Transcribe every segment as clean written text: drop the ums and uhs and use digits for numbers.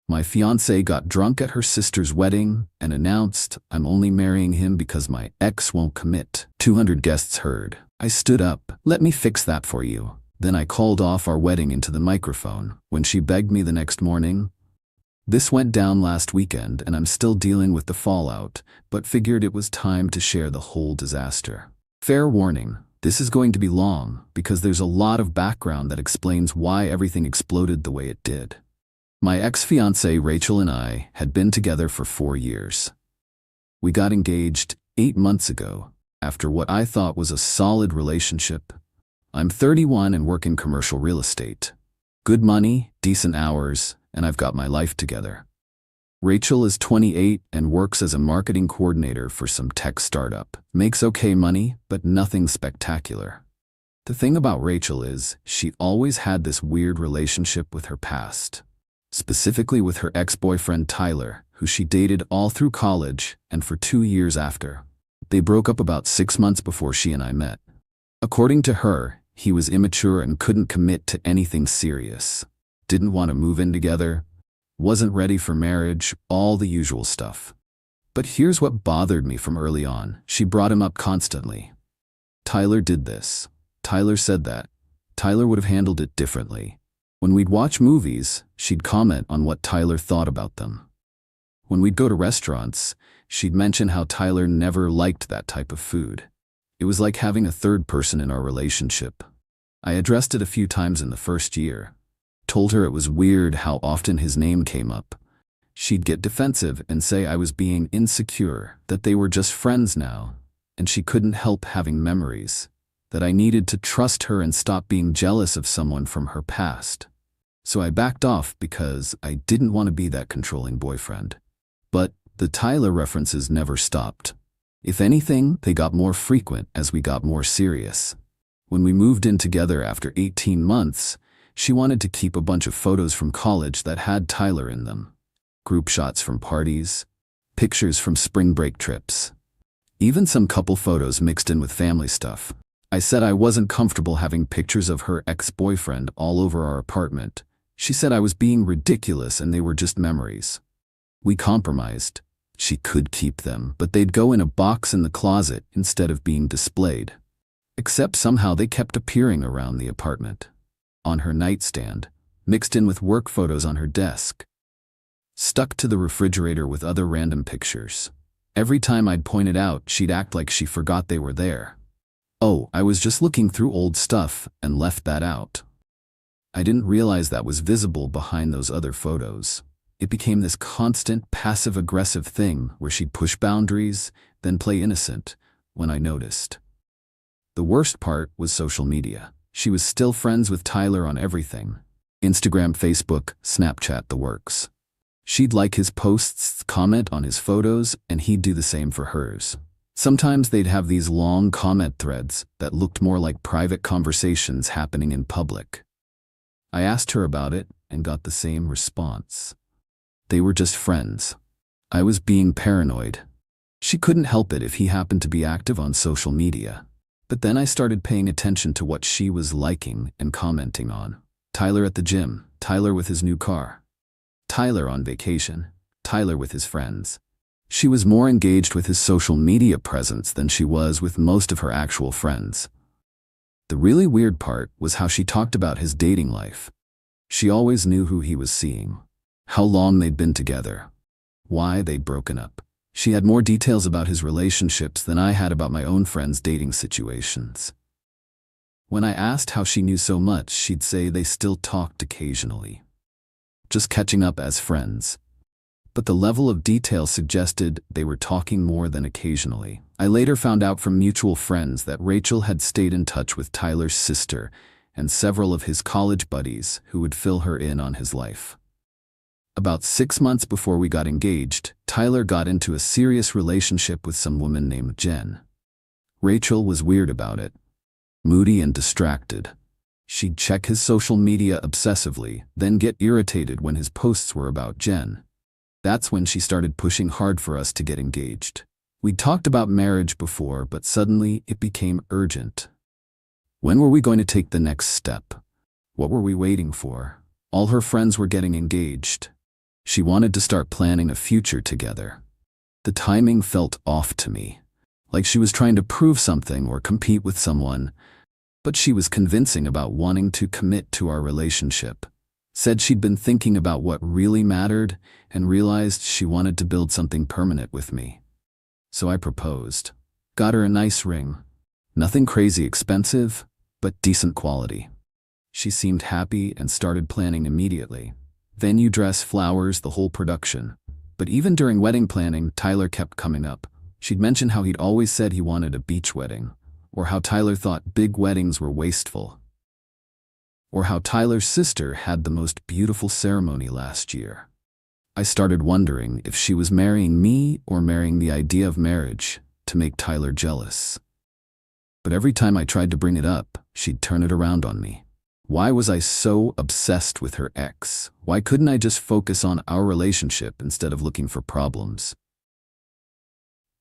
My fiancé got drunk at her sister's wedding and announced, "I'm only marrying him because my ex won't commit." 200 guests heard. I stood up. "Let me fix that for you." Then I called off our wedding into the microphone when she begged me the next morning. This went down last weekend and I'm still dealing with the fallout, but figured it was time to share the whole disaster. Fair warning, this is going to be long because there's a lot of background that explains why everything exploded the way it did. My ex-fiancée Rachel and I had been together for 4 years. We got engaged 8 months ago, after what I thought was a solid relationship. I'm 31 and work in commercial real estate. Good money, decent hours, and I've got my life together. Rachel is 28 and works as a marketing coordinator for some tech startup. Makes okay money, but nothing spectacular. The thing about Rachel is, she always had this weird relationship with her past. Specifically with her ex-boyfriend Tyler, who she dated all through college and for 2 years after. They broke up about 6 months before she and I met. According to her, he was immature and couldn't commit to anything serious. Didn't want to move in together, wasn't ready for marriage, all the usual stuff. But here's what bothered me from early on. She brought him up constantly. Tyler did this. Tyler said that. Tyler would have handled it differently. When we'd watch movies, she'd comment on what Tyler thought about them. When we'd go to restaurants, she'd mention how Tyler never liked that type of food. It was like having a third person in our relationship. I addressed it a few times in the first year. Told her it was weird how often his name came up. She'd get defensive and say I was being insecure, that they were just friends now, and she couldn't help having memories, that I needed to trust her and stop being jealous of someone from her past. So I backed off because I didn't want to be that controlling boyfriend. But the Tyler references never stopped. If anything, they got more frequent as we got more serious. When we moved in together after 18 months, she wanted to keep a bunch of photos from college that had Tyler in them. Group shots from parties, pictures from spring break trips, even some couple photos mixed in with family stuff. I said I wasn't comfortable having pictures of her ex-boyfriend all over our apartment. She said I was being ridiculous and they were just memories. We compromised. She could keep them, but they'd go in a box in the closet instead of being displayed. Except somehow they kept appearing around the apartment. On her nightstand, mixed in with work photos on her desk. Stuck to the refrigerator with other random pictures. Every time I'd point it out, she'd act like she forgot they were there. Oh, I was just looking through old stuff and left that out. I didn't realize that was visible behind those other photos. It became this constant passive-aggressive thing where she'd push boundaries, then play innocent, when I noticed. The worst part was social media. She was still friends with Tyler on everything. Instagram, Facebook, Snapchat, the works. She'd like his posts, comment on his photos, and he'd do the same for hers. Sometimes they'd have these long comment threads that looked more like private conversations happening in public. I asked her about it and got the same response. They were just friends. I was being paranoid. She couldn't help it if he happened to be active on social media. But then I started paying attention to what she was liking and commenting on. Tyler at the gym, Tyler with his new car. Tyler on vacation, Tyler with his friends. She was more engaged with his social media presence than she was with most of her actual friends. The really weird part was how she talked about his dating life. She always knew who he was seeing, how long they'd been together, why they'd broken up. She had more details about his relationships than I had about my own friends' dating situations. When I asked how she knew so much, she'd say they still talked occasionally, just catching up as friends. But the level of detail suggested they were talking more than occasionally. I later found out from mutual friends that Rachel had stayed in touch with Tyler's sister and several of his college buddies who would fill her in on his life. About 6 months before we got engaged, Tyler got into a serious relationship with some woman named Jen. Rachel was weird about it, moody and distracted. She'd check his social media obsessively, then get irritated when his posts were about Jen. That's when she started pushing hard for us to get engaged. We'd talked about marriage before, but suddenly it became urgent. When were we going to take the next step? What were we waiting for? All her friends were getting engaged. She wanted to start planning a future together. The timing felt off to me, like she was trying to prove something or compete with someone, but she was convincing about wanting to commit to our relationship. Said she'd been thinking about what really mattered and realized she wanted to build something permanent with me. So I proposed. Got her a nice ring. Nothing crazy expensive, but decent quality. She seemed happy and started planning immediately. Venue, dress, flowers, the whole production. But even during wedding planning, Tyler kept coming up. She'd mentioned how he'd always said he wanted a beach wedding, or how Tyler thought big weddings were wasteful, or how Tyler's sister had the most beautiful ceremony last year. I started wondering if she was marrying me or marrying the idea of marriage to make Tyler jealous. But every time I tried to bring it up, she'd turn it around on me. Why was I so obsessed with her ex? Why couldn't I just focus on our relationship instead of looking for problems?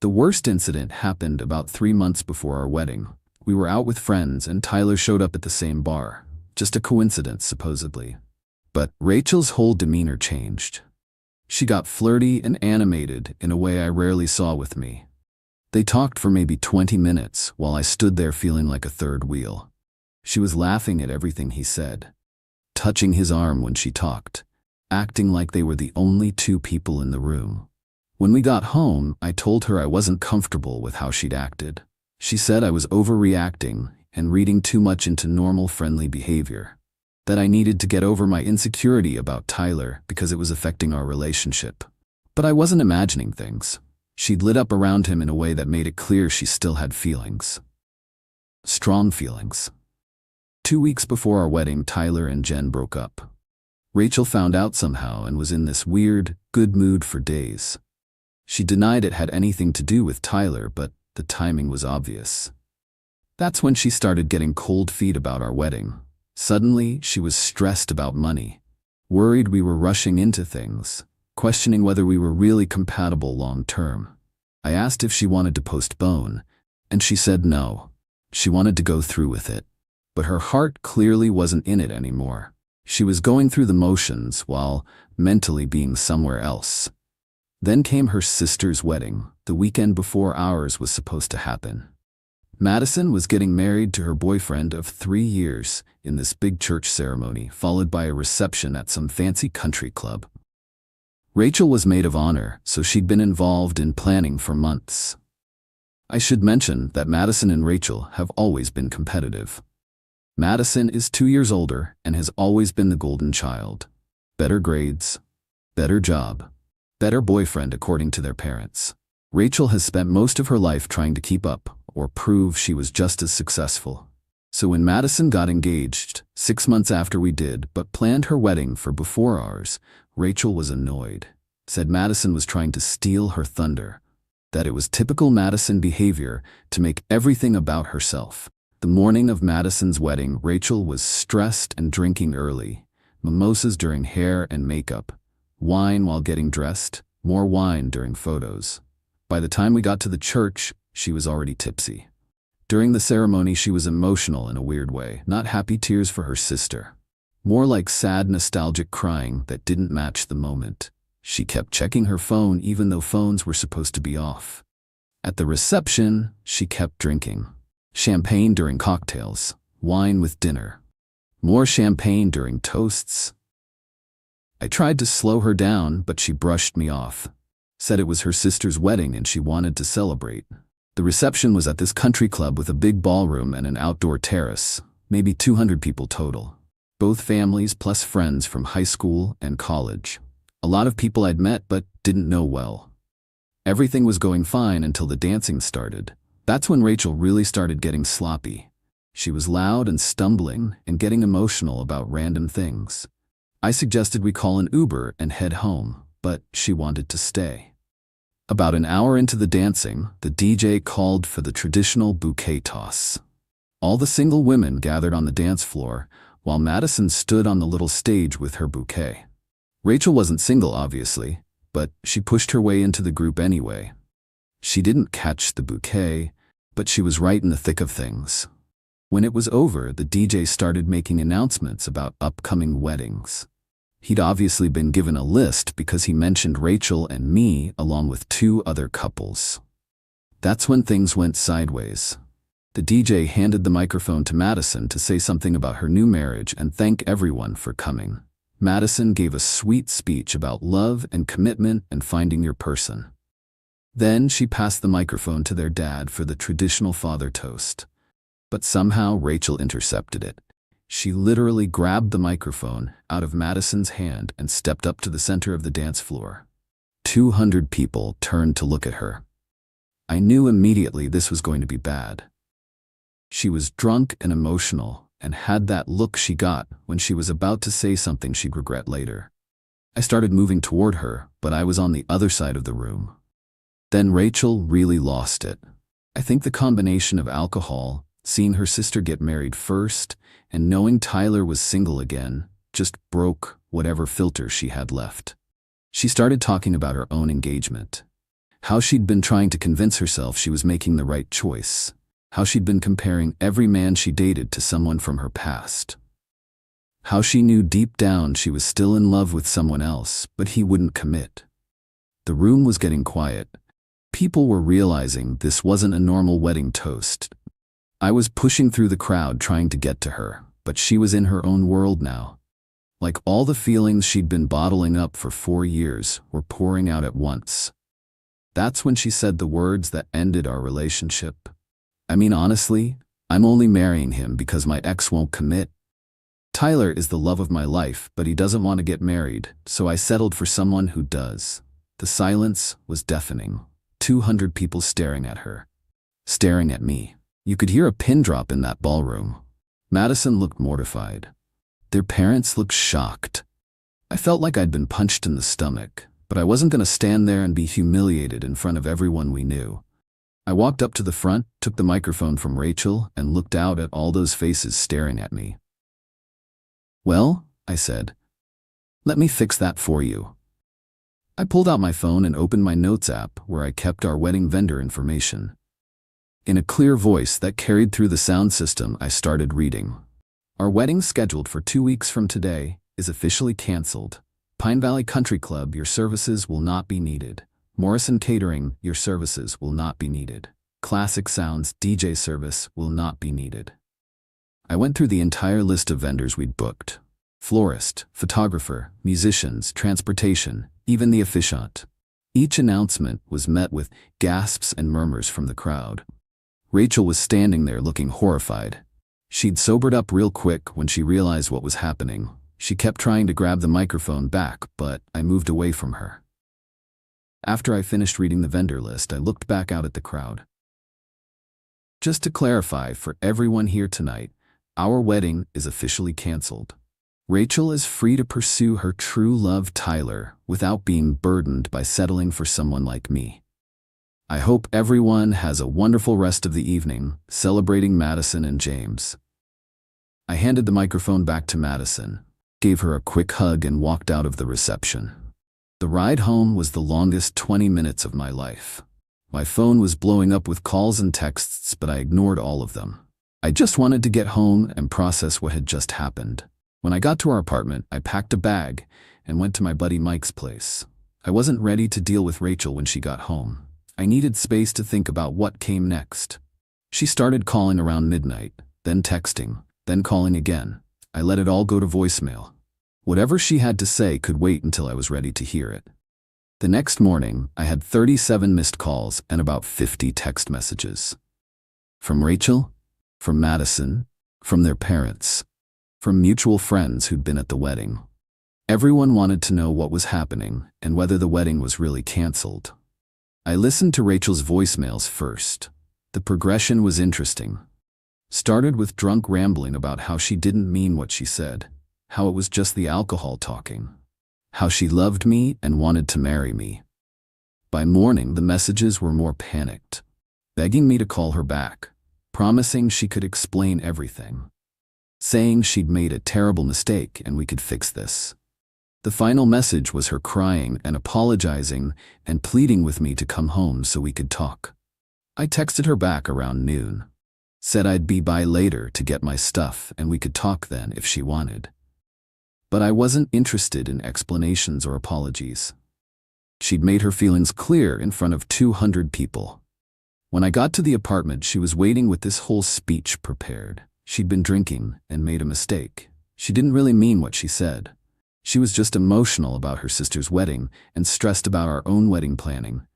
The worst incident happened about 3 months before our wedding. We were out with friends and Tyler showed up at the same bar. Just a coincidence, supposedly. But Rachel's whole demeanor changed. She got flirty and animated in a way I rarely saw with me. They talked for maybe 20 minutes while I stood there feeling like a third wheel. She was laughing at everything he said, touching his arm when she talked, acting like they were the only two people in the room. When we got home, I told her I wasn't comfortable with how she'd acted. She said I was overreacting and reading too much into normal friendly behavior, that I needed to get over my insecurity about Tyler because it was affecting our relationship. But I wasn't imagining things. She'd lit up around him in a way that made it clear she still had feelings. Strong feelings. 2 weeks before our wedding, Tyler and Jen broke up. Rachel found out somehow and was in this weird, good mood for days. She denied it had anything to do with Tyler, but the timing was obvious. That's when she started getting cold feet about our wedding. Suddenly, she was stressed about money, worried we were rushing into things, questioning whether we were really compatible long term. I asked if she wanted to postpone, and she said no. She wanted to go through with it. But her heart clearly wasn't in it anymore. She was going through the motions while mentally being somewhere else. Then came her sister's wedding, the weekend before ours was supposed to happen. Madison was getting married to her boyfriend of 3 years in this big church ceremony, followed by a reception at some fancy country club. Rachel was maid of honor, so she'd been involved in planning for months. I should mention that Madison and Rachel have always been competitive. Madison is 2 years older and has always been the golden child. Better grades, better job, better boyfriend according to their parents. Rachel has spent most of her life trying to keep up or prove she was just as successful. So when Madison got engaged, 6 months after we did, but planned her wedding for before ours, Rachel was annoyed. Said Madison was trying to steal her thunder. That it was typical Madison behavior to make everything about herself. The morning of Madison's wedding, Rachel was stressed and drinking early. Mimosas during hair and makeup. Wine while getting dressed. More wine during photos. By the time we got to the church, she was already tipsy. During the ceremony, she was emotional in a weird way. Not happy tears for her sister. More like sad, nostalgic crying that didn't match the moment. She kept checking her phone even though phones were supposed to be off. At the reception, she kept drinking. Champagne during cocktails, wine with dinner. More champagne during toasts. I tried to slow her down, but she brushed me off. Said it was her sister's wedding and she wanted to celebrate. The reception was at this country club with a big ballroom and an outdoor terrace, maybe 200 people total. Both families plus friends from high school and college. A lot of people I'd met but didn't know well. Everything was going fine until the dancing started. That's when Rachel really started getting sloppy. She was loud and stumbling and getting emotional about random things. I suggested we call an Uber and head home, but she wanted to stay. About an hour into the dancing, the DJ called for the traditional bouquet toss. All the single women gathered on the dance floor, while Madison stood on the little stage with her bouquet. Rachel wasn't single, obviously, but she pushed her way into the group anyway. She didn't catch the bouquet, but she was right in the thick of things. When it was over, the DJ started making announcements about upcoming weddings. He'd obviously been given a list because he mentioned Rachel and me along with 2 other couples. That's when things went sideways. The DJ handed the microphone to Madison to say something about her new marriage and thank everyone for coming. Madison gave a sweet speech about love and commitment and finding your person. Then she passed the microphone to their dad for the traditional father toast. But somehow Rachel intercepted it. She literally grabbed the microphone out of Madison's hand and stepped up to the center of the dance floor. 200 people turned to look at her. I knew immediately this was going to be bad. She was drunk and emotional and had that look she got when she was about to say something she'd regret later. I started moving toward her, but I was on the other side of the room. Then Rachel really lost it. I think the combination of alcohol, seeing her sister get married first, and knowing Tyler was single again, just broke whatever filter she had left. She started talking about her own engagement. How she'd been trying to convince herself she was making the right choice. How she'd been comparing every man she dated to someone from her past. How she knew deep down she was still in love with someone else, but he wouldn't commit. The room was getting quiet. People were realizing this wasn't a normal wedding toast. I was pushing through the crowd trying to get to her, but she was in her own world now. Like all the feelings she'd been bottling up for 4 years were pouring out at once. That's when she said the words that ended our relationship. I mean, honestly, I'm only marrying him because my ex won't commit. Tyler is the love of my life, but he doesn't want to get married, so I settled for someone who does. The silence was deafening. 200 people staring at her. Staring at me. You could hear a pin drop in that ballroom. Madison looked mortified. Their parents looked shocked. I felt like I'd been punched in the stomach, but I wasn't going to stand there and be humiliated in front of everyone we knew. I walked up to the front, took the microphone from Rachel, and looked out at all those faces staring at me. "Well," I said, "let me fix that for you." I pulled out my phone and opened my notes app where I kept our wedding vendor information. In a clear voice that carried through the sound system, I started reading. "Our wedding, scheduled for 2 weeks from today, is officially canceled. Pine Valley Country Club, your services will not be needed. Morrison Catering, your services will not be needed. Classic Sounds DJ service will not be needed." I went through the entire list of vendors we'd booked. Florist, photographer, musicians, transportation, even the officiant. Each announcement was met with gasps and murmurs from the crowd. Rachel was standing there looking horrified. She'd sobered up real quick when she realized what was happening. She kept trying to grab the microphone back, but I moved away from her. After I finished reading the vendor list, I looked back out at the crowd. Just to clarify for everyone here tonight, our wedding is officially canceled. Rachel is free to pursue her true love, Tyler, without being burdened by settling for someone like me. I hope everyone has a wonderful rest of the evening, celebrating Madison and James. I handed the microphone back to Madison, gave her a quick hug, and walked out of the reception. The ride home was the longest 20 minutes of my life. My phone was blowing up with calls and texts, but I ignored all of them. I just wanted to get home and process what had just happened. When I got to our apartment, I packed a bag and went to my buddy Mike's place. I wasn't ready to deal with Rachel when she got home. I needed space to think about what came next. She started calling around midnight, then texting, then calling again. I let it all go to voicemail. Whatever she had to say could wait until I was ready to hear it. The next morning, I had 37 missed calls and about 50 text messages. From Rachel, from Madison, from their parents, from mutual friends who'd been at the wedding. Everyone wanted to know what was happening and whether the wedding was really canceled. I listened to Rachel's voicemails first. The progression was interesting. Started with drunk rambling about how she didn't mean what she said, how it was just the alcohol talking, how she loved me and wanted to marry me. By morning, the messages were more panicked, begging me to call her back, promising she could explain everything, saying she'd made a terrible mistake and we could fix this. The final message was her crying and apologizing and pleading with me to come home so we could talk. I texted her back around noon, said I'd be by later to get my stuff and we could talk then if she wanted. But I wasn't interested in explanations or apologies. She'd made her feelings clear in front of 200 people. When I got to the apartment, she was waiting with this whole speech prepared. She'd been drinking and made a mistake. She didn't really mean what she said. She was just emotional about her sister's wedding and stressed about our own wedding planning.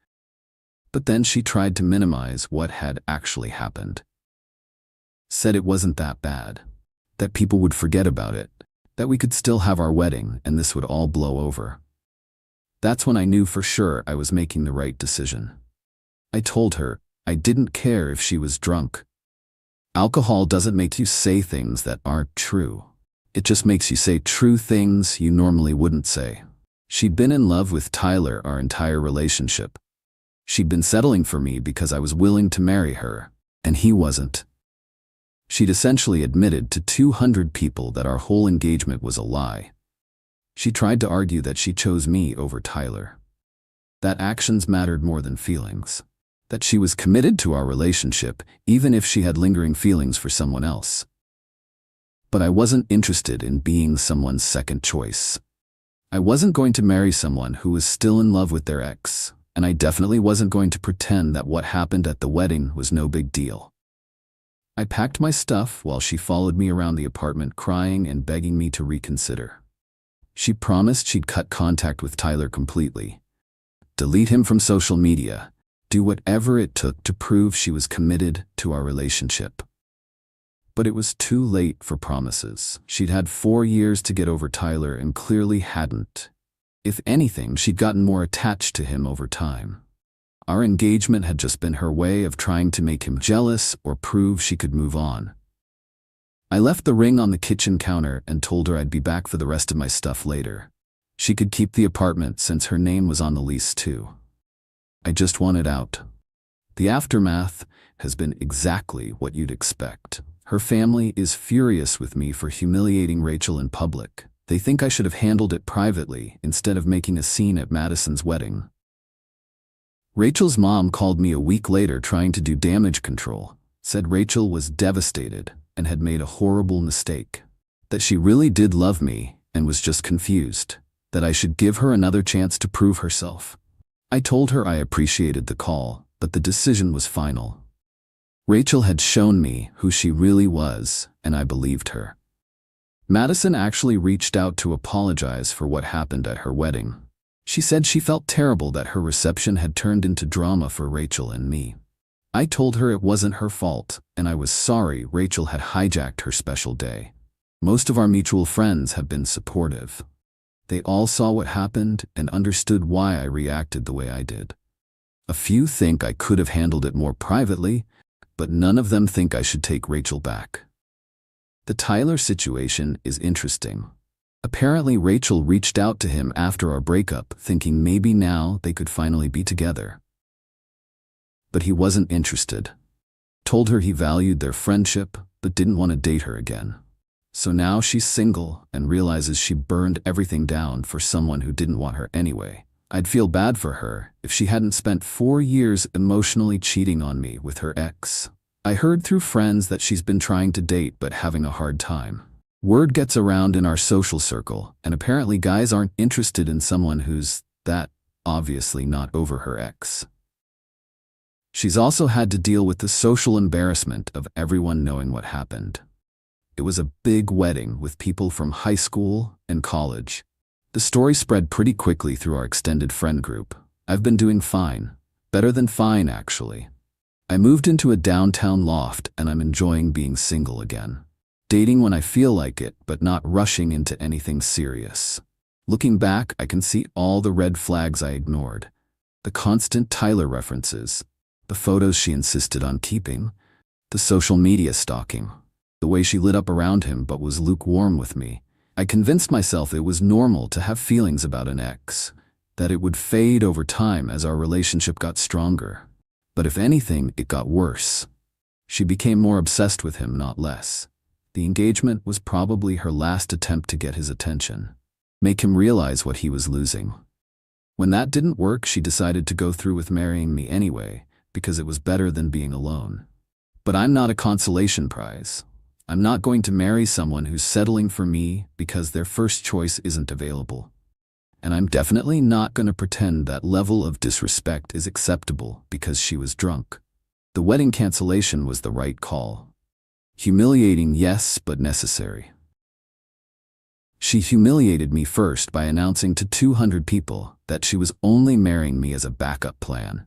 But then she tried to minimize what had actually happened. Said it wasn't that bad, that people would forget about it, that we could still have our wedding and this would all blow over. That's when I knew for sure I was making the right decision. I told her I didn't care if she was drunk. Alcohol doesn't make you say things that aren't true. It just makes you say true things you normally wouldn't say. She'd been in love with Tyler our entire relationship. She'd been settling for me because I was willing to marry her, and he wasn't. She'd essentially admitted to 200 people that our whole engagement was a lie. She tried to argue that she chose me over Tyler. That actions mattered more than feelings. That she was committed to our relationship, even if she had lingering feelings for someone else. But I wasn't interested in being someone's second choice. I wasn't going to marry someone who was still in love with their ex, and I definitely wasn't going to pretend that what happened at the wedding was no big deal. I packed my stuff while she followed me around the apartment crying and begging me to reconsider. She promised she'd cut contact with Tyler completely, delete him from social media, do whatever it took to prove she was committed to our relationship. But it was too late for promises. She'd had 4 years to get over Tyler and clearly hadn't. If anything, she'd gotten more attached to him over time. Our engagement had just been her way of trying to make him jealous or prove she could move on. I left the ring on the kitchen counter and told her I'd be back for the rest of my stuff later. She could keep the apartment since her name was on the lease too. I just wanted out. The aftermath has been exactly what you'd expect. Her family is furious with me for humiliating Rachel in public. They think I should have handled it privately instead of making a scene at Madison's wedding. Rachel's mom called me a week later trying to do damage control, said Rachel was devastated and had made a horrible mistake, that she really did love me and was just confused, that I should give her another chance to prove herself. I told her I appreciated the call, but the decision was final. Rachel had shown me who she really was, and I believed her. Madison actually reached out to apologize for what happened at her wedding. She said she felt terrible that her reception had turned into drama for Rachel and me. I told her it wasn't her fault, and I was sorry Rachel had hijacked her special day. Most of our mutual friends have been supportive. They all saw what happened and understood why I reacted the way I did. A few think I could have handled it more privately, but none of them think I should take Rachel back. The Tyler situation is interesting. Apparently, Rachel reached out to him after our breakup, thinking maybe now they could finally be together. But he wasn't interested. Told her he valued their friendship, but didn't want to date her again. So now she's single and realizes she burned everything down for someone who didn't want her anyway. I'd feel bad for her if she hadn't spent 4 years emotionally cheating on me with her ex. I heard through friends that she's been trying to date but having a hard time. Word gets around in our social circle, and apparently guys aren't interested in someone who's that obviously not over her ex. She's also had to deal with the social embarrassment of everyone knowing what happened. It was a big wedding with people from high school and college. The story spread pretty quickly through our extended friend group. I've been doing fine. Better than fine, actually. I moved into a downtown loft and I'm enjoying being single again. Dating when I feel like it, but not rushing into anything serious. Looking back, I can see all the red flags I ignored. The constant Tyler references, the photos she insisted on keeping, the social media stalking, the way she lit up around him but was lukewarm with me. I convinced myself it was normal to have feelings about an ex, that it would fade over time as our relationship got stronger. But if anything, it got worse. She became more obsessed with him, not less. The engagement was probably her last attempt to get his attention, make him realize what he was losing. When that didn't work, she decided to go through with marrying me anyway, because it was better than being alone. But I'm not a consolation prize. I'm not going to marry someone who's settling for me because their first choice isn't available. And I'm definitely not going to pretend that level of disrespect is acceptable because she was drunk. The wedding cancellation was the right call. Humiliating, yes, but necessary. She humiliated me first by announcing to 200 people that she was only marrying me as a backup plan.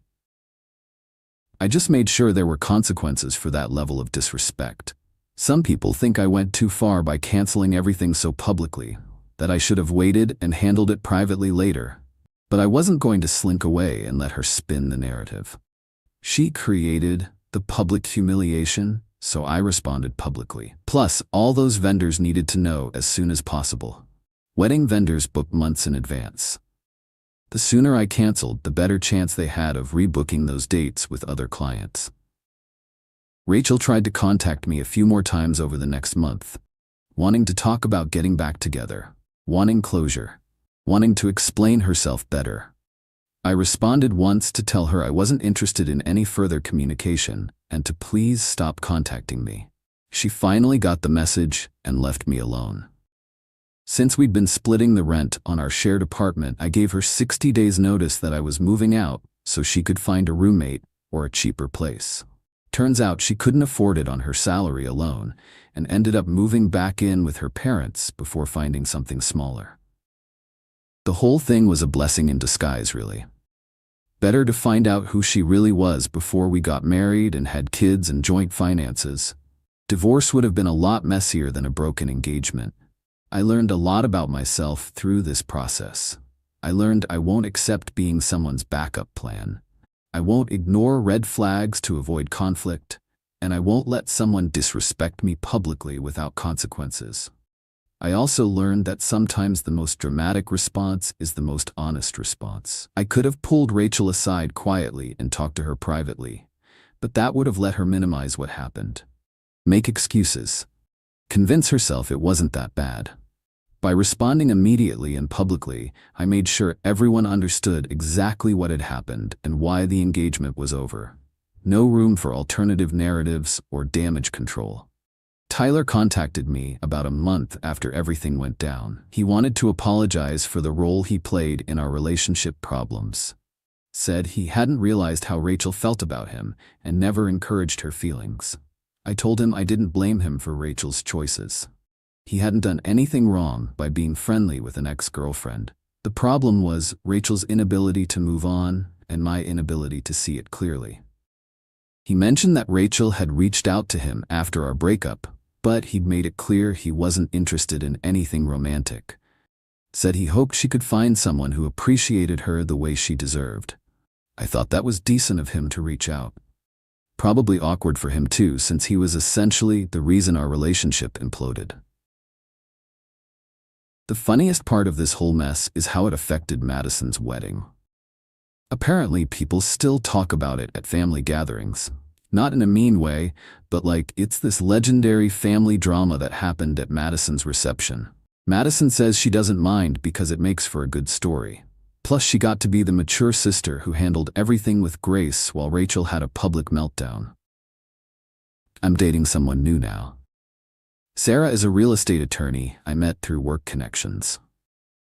I just made sure there were consequences for that level of disrespect. Some people think I went too far by canceling everything so publicly, that I should have waited and handled it privately later. But I wasn't going to slink away and let her spin the narrative. She created the public humiliation, so I responded publicly. Plus, all those vendors needed to know as soon as possible. Wedding vendors book months in advance. The sooner I canceled, the better chance they had of rebooking those dates with other clients. Rachel tried to contact me a few more times over the next month, wanting to talk about getting back together, wanting closure, wanting to explain herself better. I responded once to tell her I wasn't interested in any further communication and to please stop contacting me. She finally got the message and left me alone. Since we'd been splitting the rent on our shared apartment, I gave her 60 days notice that I was moving out so she could find a roommate or a cheaper place. Turns out she couldn't afford it on her salary alone and ended up moving back in with her parents before finding something smaller. The whole thing was a blessing in disguise, really. Better to find out who she really was before we got married and had kids and joint finances. Divorce would have been a lot messier than a broken engagement. I learned a lot about myself through this process. I learned I won't accept being someone's backup plan. I won't ignore red flags to avoid conflict, and I won't let someone disrespect me publicly without consequences. I also learned that sometimes the most dramatic response is the most honest response. I could have pulled Rachel aside quietly and talked to her privately, but that would have let her minimize what happened. Make excuses. Convince herself it wasn't that bad. By responding immediately and publicly, I made sure everyone understood exactly what had happened and why the engagement was over. No room for alternative narratives or damage control. Tyler contacted me about a month after everything went down. He wanted to apologize for the role he played in our relationship problems. Said he hadn't realized how Rachel felt about him and never encouraged her feelings. I told him I didn't blame him for Rachel's choices. He hadn't done anything wrong by being friendly with an ex-girlfriend. The problem was Rachel's inability to move on and my inability to see it clearly. He mentioned that Rachel had reached out to him after our breakup, but he'd made it clear he wasn't interested in anything romantic. Said he hoped she could find someone who appreciated her the way she deserved. I thought that was decent of him to reach out. Probably awkward for him too, since he was essentially the reason our relationship imploded. The funniest part of this whole mess is how it affected Madison's wedding. Apparently, people still talk about it at family gatherings. Not in a mean way, but like it's this legendary family drama that happened at Madison's reception. Madison says she doesn't mind because it makes for a good story. Plus, she got to be the mature sister who handled everything with grace while Rachel had a public meltdown. I'm dating someone new now. Sarah is a real estate attorney I met through work connections.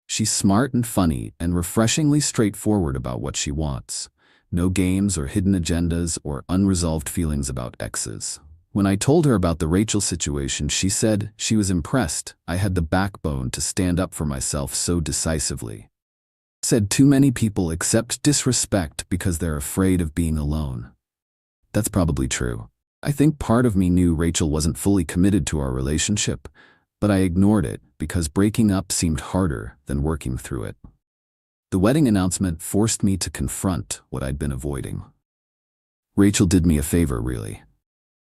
She's smart and funny and refreshingly straightforward about what she wants. No games or hidden agendas or unresolved feelings about exes. When I told her about the Rachel situation, she said she was impressed I had the backbone to stand up for myself so decisively. Said too many people accept disrespect because they're afraid of being alone. That's probably true. I think part of me knew Rachel wasn't fully committed to our relationship, but I ignored it because breaking up seemed harder than working through it. The wedding announcement forced me to confront what I'd been avoiding. Rachel did me a favor, really.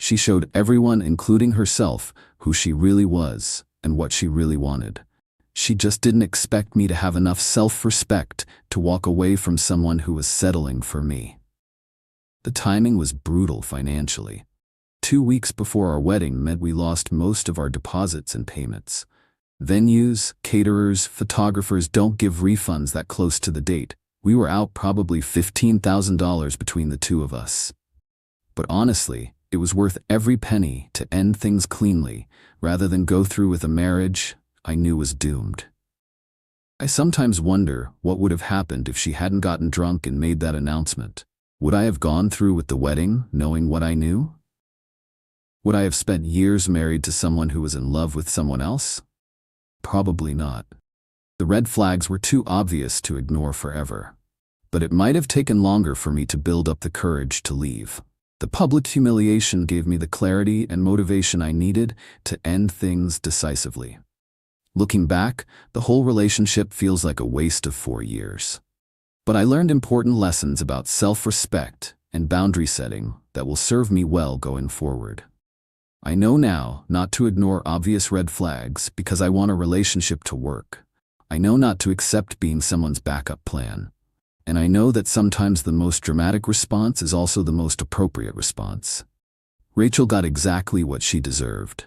She showed everyone, including herself, who she really was and what she really wanted. She just didn't expect me to have enough self-respect to walk away from someone who was settling for me. The timing was brutal financially. 2 weeks before our wedding meant we lost most of our deposits and payments. Venues, caterers, photographers don't give refunds that close to the date. We were out probably $15,000 between the two of us. But honestly, It was worth every penny to end things cleanly, rather than go through with a marriage I knew was doomed. I sometimes wonder what would have happened if she hadn't gotten drunk and made that announcement. Would I have gone through with the wedding, knowing what I knew? Would I have spent years married to someone who was in love with someone else? Probably not. The red flags were too obvious to ignore forever. But it might have taken longer for me to build up the courage to leave. The public humiliation gave me the clarity and motivation I needed to end things decisively. Looking back, the whole relationship feels like a waste of 4 years. But I learned important lessons about self-respect and boundary setting that will serve me well going forward. I know now not to ignore obvious red flags because I want a relationship to work. I know not to accept being someone's backup plan. And I know that sometimes the most dramatic response is also the most appropriate response. Rachel got exactly what she deserved.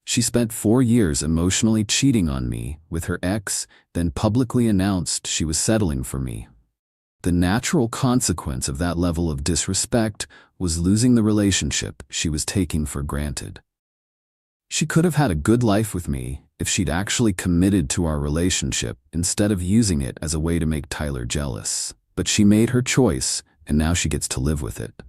She spent 4 years emotionally cheating on me with her ex, then publicly announced she was settling for me. The natural consequence of that level of disrespect was losing the relationship she was taking for granted. She could have had a good life with me if she'd actually committed to our relationship instead of using it as a way to make Tyler jealous. But she made her choice, and now she gets to live with it.